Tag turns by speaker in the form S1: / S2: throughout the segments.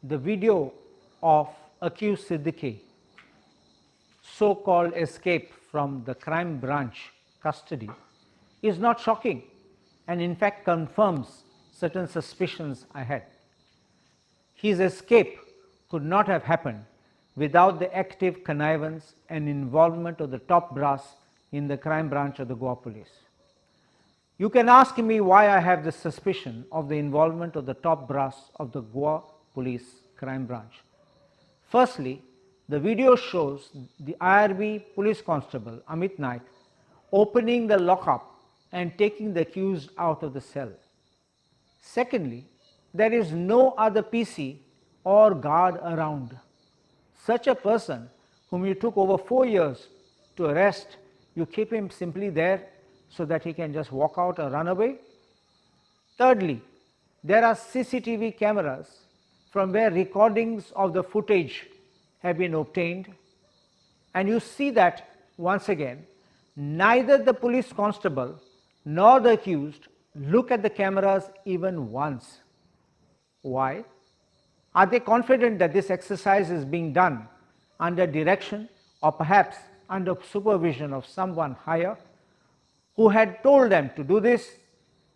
S1: the video of accused Siddiqui so-called escape from the crime branch custody is not shocking and in fact confirms certain suspicions I had. His escape could not have happened without the active connivance and involvement of the top brass in the crime branch of the Goa police. You can ask me why I have the suspicion of the involvement of the top brass of the Goa police crime branch. Firstly, the video shows the IRB police constable Amit Naik opening the lockup and taking the accused out of the cell. Secondly, there is no other PC or guard around. Such a person whom you took over 4 years to arrest, you keep him simply there so that he can just walk out or run away. Thirdly, there are CCTV cameras from where recordings of the footage have been obtained, and you see that once again neither the police constable nor the accused look at the cameras even once. Why? Are they confident that this exercise is being done under direction or perhaps under supervision of someone higher who had told them to do this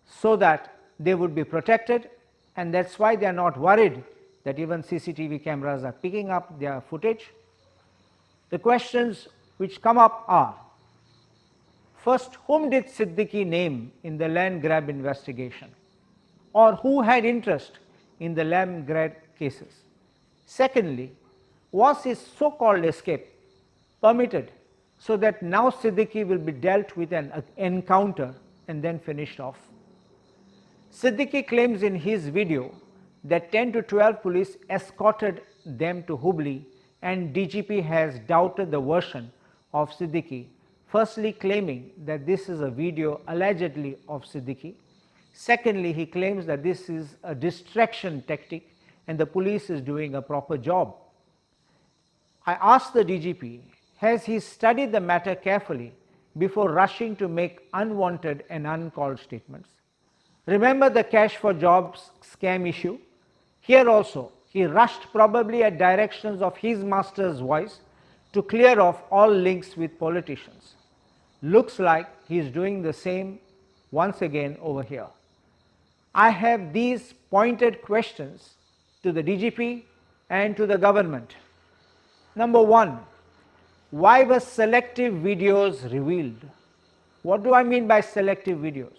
S1: so that they would be protected, and that is why they are not worried that even CCTV cameras are picking up their footage? The questions which come up are: first, whom did Siddiqui name in the land grab investigation, or who had interest in the land grab cases? Secondly, was his so-called escape permitted so that now Siddiqui will be dealt with an encounter and then finished off? Siddiqui claims in his video that 10 to 12 police escorted them to Hubli, and DGP has doubted the version of Siddiqui, firstly claiming that this is a video allegedly of Siddiqui. Secondly, he claims that this is a distraction tactic and the police is doing a proper job. I asked the DGP, has he studied the matter carefully before rushing to make unwanted and uncalled statements? Remember the cash for jobs scam issue? Here also, he rushed probably at directions of his master's voice to clear off all links with politicians. Looks like he is doing the same once again over here. I have these pointed questions to the DGP and to the government. Number one, why were selective videos revealed? What do I mean by selective videos?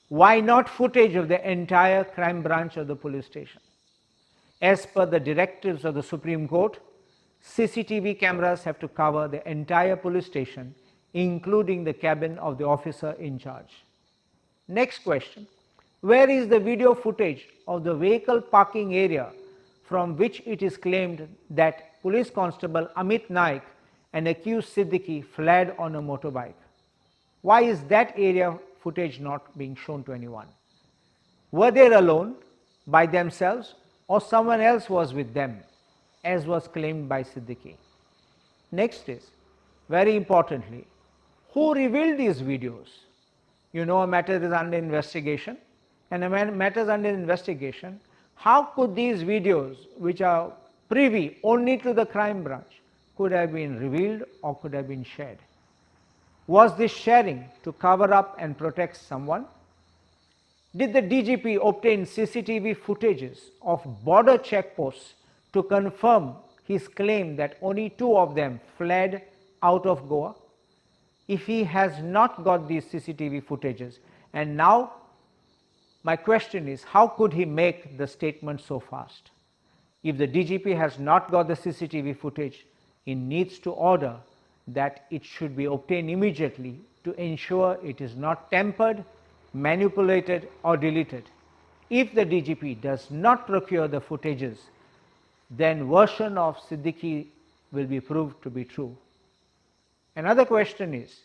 S1: Why not footage of the entire crime branch of the police station? As per the directives of the Supreme Court, CCTV cameras have to cover the entire police station, including the cabin of the officer in charge. Next question, where is the video footage of the vehicle parking area from which it is claimed that police constable Amit Naik and accused Siddiqui fled on a motorbike? Why is that area footage not being shown to anyone? Were they alone, by themselves, or someone else was with them, as was claimed by Siddiqui? Next is, very importantly, who revealed these videos? You know, a matter is under investigation, and a matter is under investigation. How could these videos, which are privy only to the crime branch, could have been revealed or could have been shared? Was this sharing to cover up and protect someone? Did the DGP obtain CCTV footages of border checkposts to confirm his claim that only 2 of them fled out of Goa? If he has not got these CCTV footages, and now my question is, how could he make the statement so fast? If the DGP has not got the CCTV footage, he needs to order that it should be obtained immediately to ensure it is not tampered, manipulated or deleted. If the DGP does not procure the footages, then version of Siddiqui will be proved to be true. Another question is,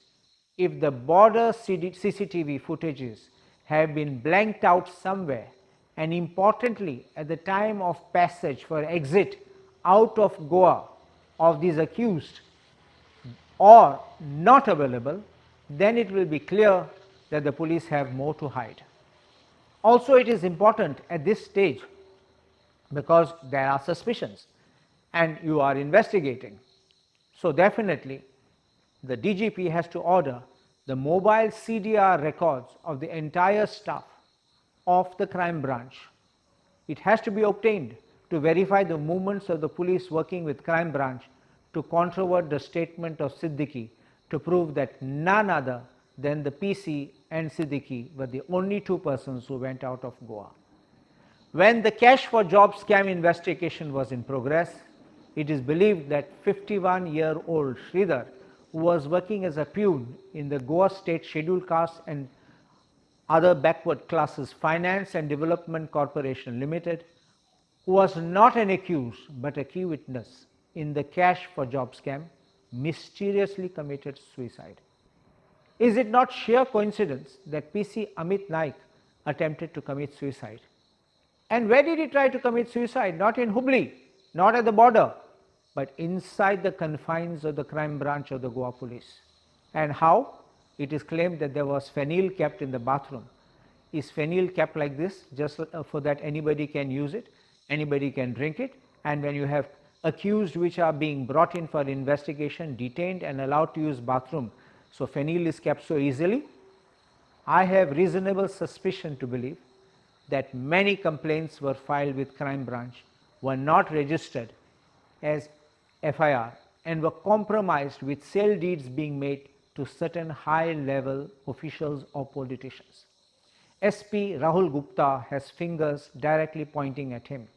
S1: if the border CCTV footages have been blanked out somewhere, and importantly at the time of passage for exit out of Goa of these accused, or not available, then it will be clear that the police have more to hide. Also, it is important at this stage because there are suspicions and you are investigating. So definitely the DGP has to order the mobile CDR records of the entire staff of the crime branch. It has to be obtained to verify the movements of the police working with crime branch to controvert the statement of Siddiqui to prove that none other than the PC and Siddiqui were the only two persons who went out of Goa. When the cash for job scam investigation was in progress, it is believed that 51-year-old Sridhar, who was working as a peon in the Goa State Scheduled Caste and other backward classes Finance and Development Corporation Limited, who was not an accused but a key witness in the cash for job scam, mysteriously committed suicide. Is it not sheer coincidence that PC Amit Naik attempted to commit suicide? And where did he try to commit suicide? Not in Hubli, not at the border, but inside the confines of the crime branch of the Goa police. And how? It is claimed that there was phenyl kept in the bathroom. Is phenyl kept like this just for that anybody can use it, anybody can drink it, and when you have accused which are being brought in for investigation, detained and allowed to use bathroom, so phenyl is kept so easily? I have reasonable suspicion to believe that many complaints were filed with crime branch, were not registered as FIR and were compromised with sale deeds being made to certain high level officials or politicians. SP Rahul Gupta has fingers directly pointing at him.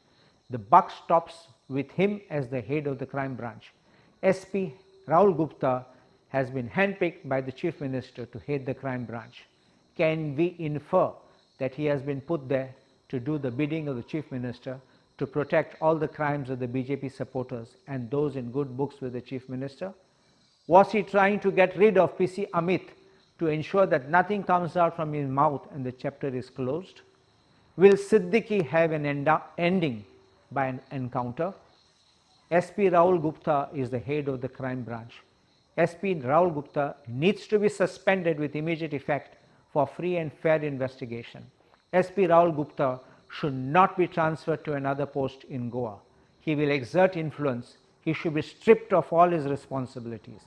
S1: The buck stops with him as the head of the crime branch. SP Rahul Gupta has been handpicked by the Chief Minister to head the crime branch. Can we infer that he has been put there to do the bidding of the Chief Minister to protect all the crimes of the BJP supporters and those in good books with the Chief Minister? Was he trying to get rid of PC Amit to ensure that nothing comes out from his mouth and the chapter is closed? Will Siddiqui have an ending by an encounter? SP Rahul Gupta is the head of the crime branch. SP Rahul Gupta needs to be suspended with immediate effect for free and fair investigation. SP Rahul Gupta should not be transferred to another post in Goa. He will exert influence. He should be stripped of all his responsibilities.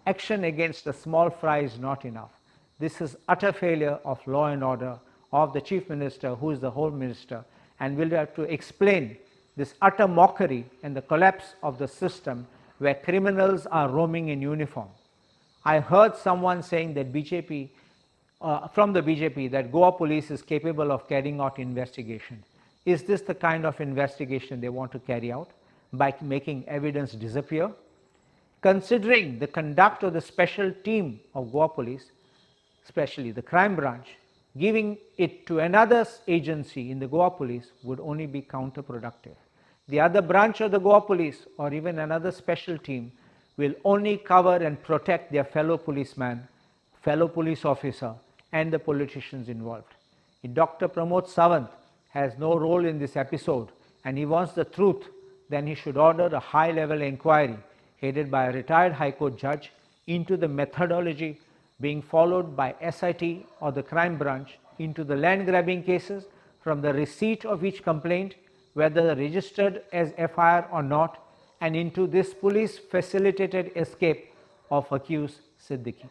S1: Action against the small fry is not enough. This is utter failure of law and order of the Chief Minister, who is the Home Minister, and will have to explain this utter mockery and the collapse of the system where criminals are roaming in uniform. I heard someone saying that from the BJP that Goa police is capable of carrying out investigation. Is this the kind of investigation they want to carry out by making evidence disappear? Considering the conduct of the special team of Goa police, especially the crime branch, giving it to another agency in the Goa police would only be counterproductive. The other branch of the Goa police or even another special team will only cover and protect their fellow policeman, fellow police officer and the politicians involved. If Dr. Pramod Sawant has no role in this episode and he wants the truth, then he should order a high-level inquiry headed by a retired High Court judge into the methodology being followed by SIT or the crime branch into the land grabbing cases from the receipt of each complaint, whether registered as FIR or not, and into this police facilitated escape of accused Siddiqui.